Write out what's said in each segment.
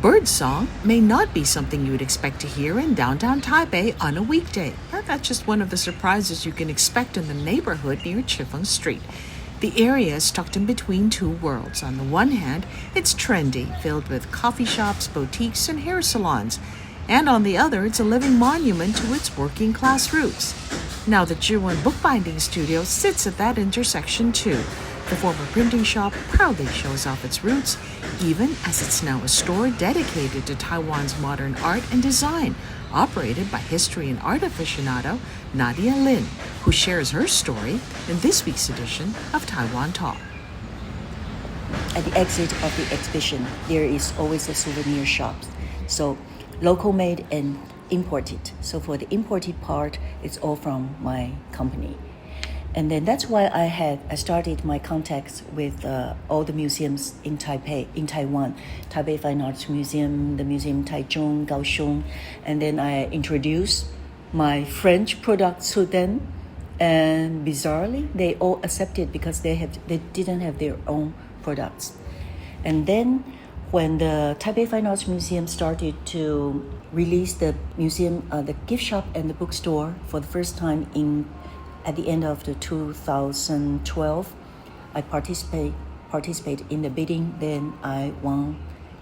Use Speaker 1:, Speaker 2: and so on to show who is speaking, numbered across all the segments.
Speaker 1: Birdsong may not be something you would expect to hear in downtown Taipei on a weekday, but that's just one of the surprises you can expect in the neighborhood near Chiffon Street. The area is tucked in between two worlds. On the one hand, it's trendy, filled with coffee shops, boutiques, and hair salons. And on the other, it's a living monument to its working class roots. Now, the Juan bookbinding studio sits at that intersection too. The former printing shop proudly shows off its roots, even as it's now a store dedicated to Taiwan's modern art and design, operated by history and art aficionado Nadia Lynn, who shares her story in this week's edition of Taiwan Talk.
Speaker 2: At the exit of the exhibition, there is always a souvenir shop. So local made and imported. So for the imported part, it's all from my company. And then that's why I started my contacts with all the museums in Taipei, in Taiwan. Taipei Fine Arts Museum, the Museum Taichung, Kaohsiung. And then I introduced my French products to them. And bizarrely, they all accepted because they didn't have their own products. And then when the Taipei Fine Arts Museum started to release the museum, the gift shop and the bookstore for the first time at the end of the 2012, I participate in the bidding. Then I won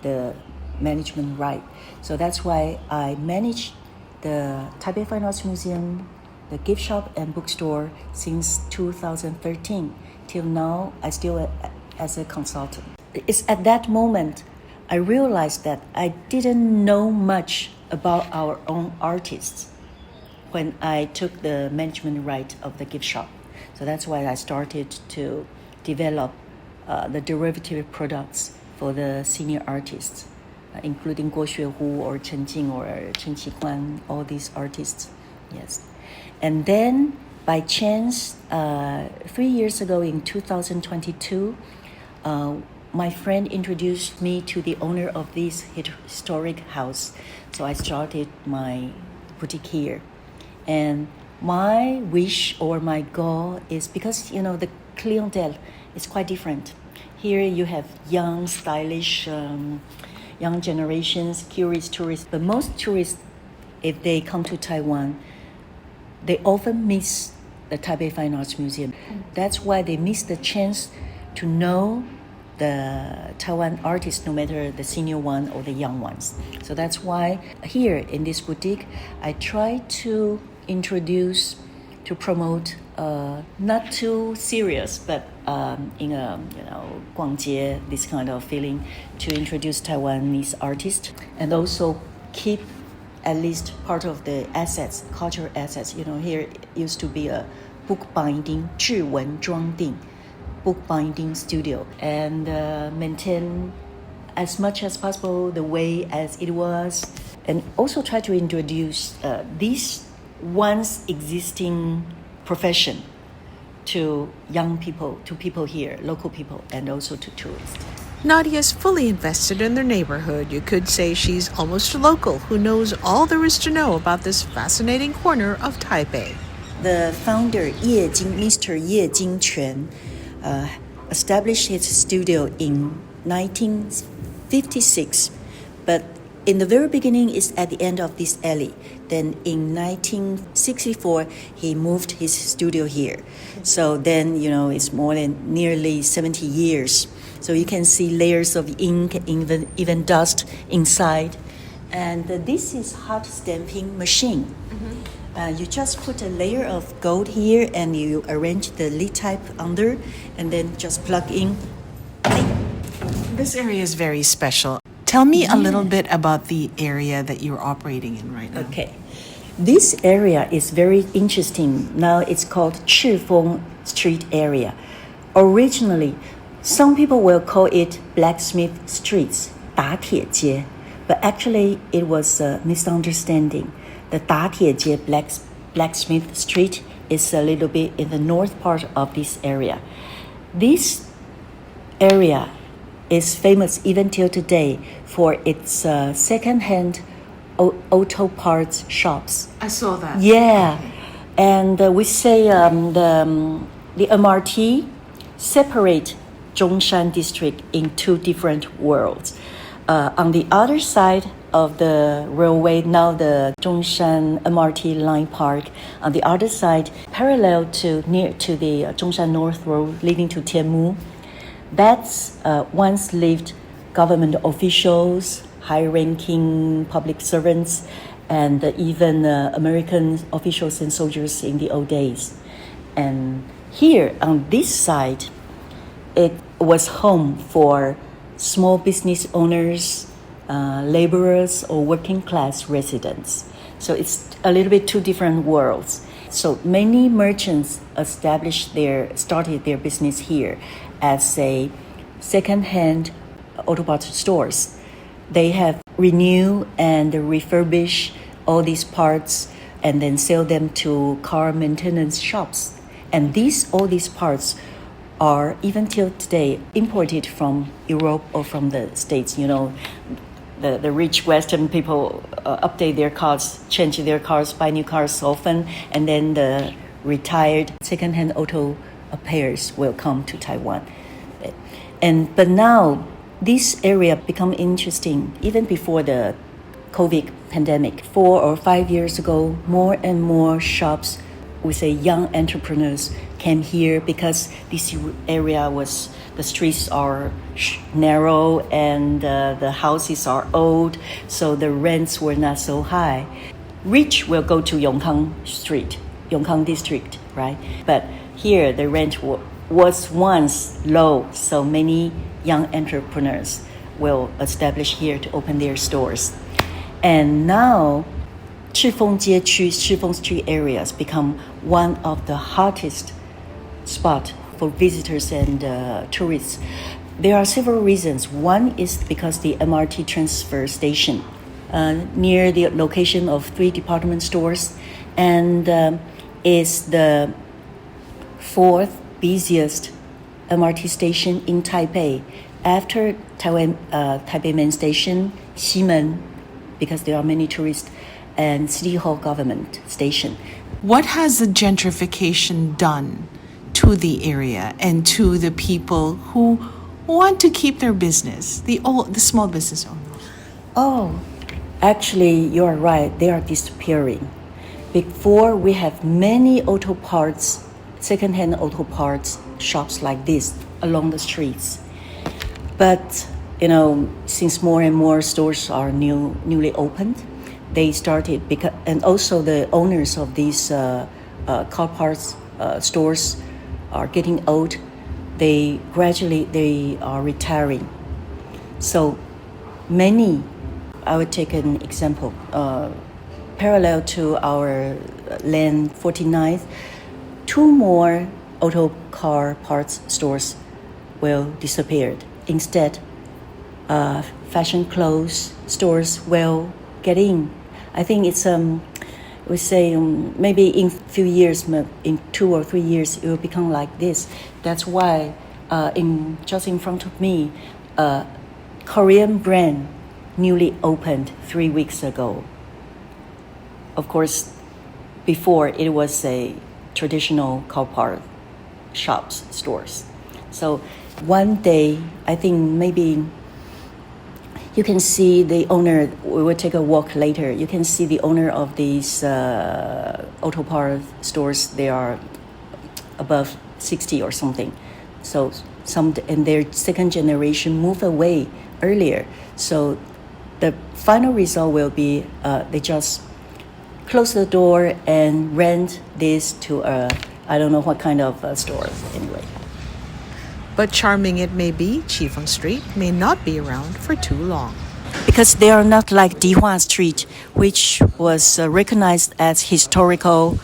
Speaker 2: the management right. So that's why I manage the Taipei Fine Arts Museum, the gift shop and bookstore since 2013 till now. I still as a consultant. It's at that moment I realized that I didn't know much about our own artists when I took the management right of the gift shop. So that's why I started to develop the derivative products for the senior artists, including Guo Xuehu or Chen Jing or Chen Qiguan, all these artists. Yes. And then by chance, 3 years ago in 2022, my friend introduced me to the owner of this historic house. So I started my boutique here. And my wish or my goal is because, the clientele is quite different. Here you have young, stylish, young generations, curious tourists. But most tourists, if they come to Taiwan, they often miss the Taipei Fine Arts Museum. That's why they miss the chance to know the Taiwan artists, no matter the senior one or the young ones. So that's why here in this boutique, I try to introduce, to promote, not too serious, but in a, 逛街, this kind of feeling, to introduce Taiwanese artists and also keep at least part of the assets, cultural assets. Here it used to be a bookbinding, 志文装订, bookbinding studio, and maintain as much as possible the way as it was, and also try to introduce this once existing profession to young people, to people here, local people, and also to tourists.
Speaker 1: Nadia's fully invested in their neighborhood. You could say she's almost a local who knows all there is to know about this fascinating corner of Taipei.
Speaker 2: The founder, Mr. Ye Jingquan, established his studio in 1956, but in the very beginning is at the end of this alley. Then in 1964, he moved his studio here. So then, it's more than nearly 70 years. So you can see layers of ink, even dust inside. And this is hot stamping machine. Mm-hmm. You just put a layer of gold here and you arrange the lead type under and then just plug in.
Speaker 1: This area is very special. Tell me a little bit about the area that you're operating in right now.
Speaker 2: Okay. This area is very interesting. Now it's called Chiffon Street area. Originally, some people will call it Blacksmith Streets, 打铁街, but actually it was a misunderstanding. The 打铁街 Blacksmith Street is a little bit in the north part of this area. This area is famous even till today for its second-hand auto parts shops.
Speaker 1: I saw that.
Speaker 2: Yeah, and we say the MRT separate Zhongshan district in two different worlds. On the other side of the railway, now the Zhongshan MRT line park, on the other side, parallel to near to the Zhongshan North Road leading to Tianmu, that's once lived government officials, high-ranking public servants, and even American officials and soldiers in the old days. And here on this side, it was home for small business owners, laborers, or working class residents. So it's a little bit two different worlds. So many merchants started their business here as a second-hand auto parts stores. They have renew and refurbish all these parts and then sell them to car maintenance shops. And all these parts are, even till today, imported from Europe or from the States. You know, the rich Western people update their cars, change their cars, buy new cars often, and then the retired second-hand auto pairs will come to Taiwan. But now, this area become interesting even before the COVID pandemic. 4 or 5 years ago, more and more shops with young entrepreneurs came here because this area the streets are narrow and the houses are old, so the rents were not so high. Rich will go to Yongkang Street, Yongkang District, right? But here the rent was once low, so many young entrepreneurs will establish here to open their stores. And now, Chiffon Street areas become one of the hottest spots for visitors and tourists. There are several reasons. One is because the MRT transfer station near the location of 3 department stores and is the 4th busiest MRT station in Taipei after Taipei Main Station, Ximen, because there are many tourists, and City Hall Government Station.
Speaker 1: What has the gentrification done to the area and to the people who want to keep their business, the small business owners?
Speaker 2: Oh, actually, you're right. They are disappearing. Before, we have many auto parts, second-hand auto parts shops like this along the streets. But, since more and more stores are newly opened, they started, and also the owners of these car parts stores are getting old. They are retiring. So many, I would take an example, parallel to our lane 49th, 2 more auto car parts stores will disappear. Instead, fashion clothes stores will get in. I think it's we say maybe in few years, in 2 or 3 years, it will become like this. That's why just in front of me, Korean brand newly opened 3 weeks ago. Of course, before it was a traditional car part shops, stores. So one day, I think maybe you can see the owner, we will take a walk later, you can see the owner of these auto part stores, they are above 60 or something. So and their second generation moved away earlier. So the final result will be they just close the door and rent this to I don't know what kind of stores anyway.
Speaker 1: But charming it may be, Chiffon Street may not be around for too long.
Speaker 2: Because they are not like Juan Street, which was recognized as historical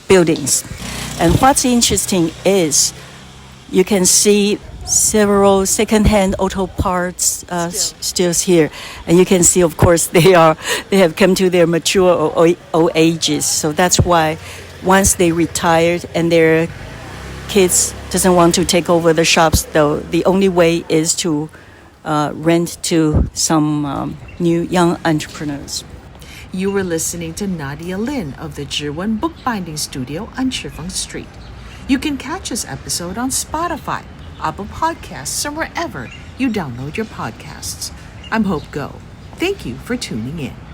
Speaker 2: buildings. And what's interesting is you can see several second-hand auto parts still here, and you can see, of course, they have come to their mature or old ages. So that's why once they retired and their kids doesn't want to take over the shops, though, the only way is to rent to some new young entrepreneurs.
Speaker 1: You were listening to Nadia Lynn of the Juan Bookbinding Studio on Chiffon Street. You can catch this episode on Spotify, Apple Podcasts, or wherever you download your podcasts. I'm Hope Go. Thank you for tuning in.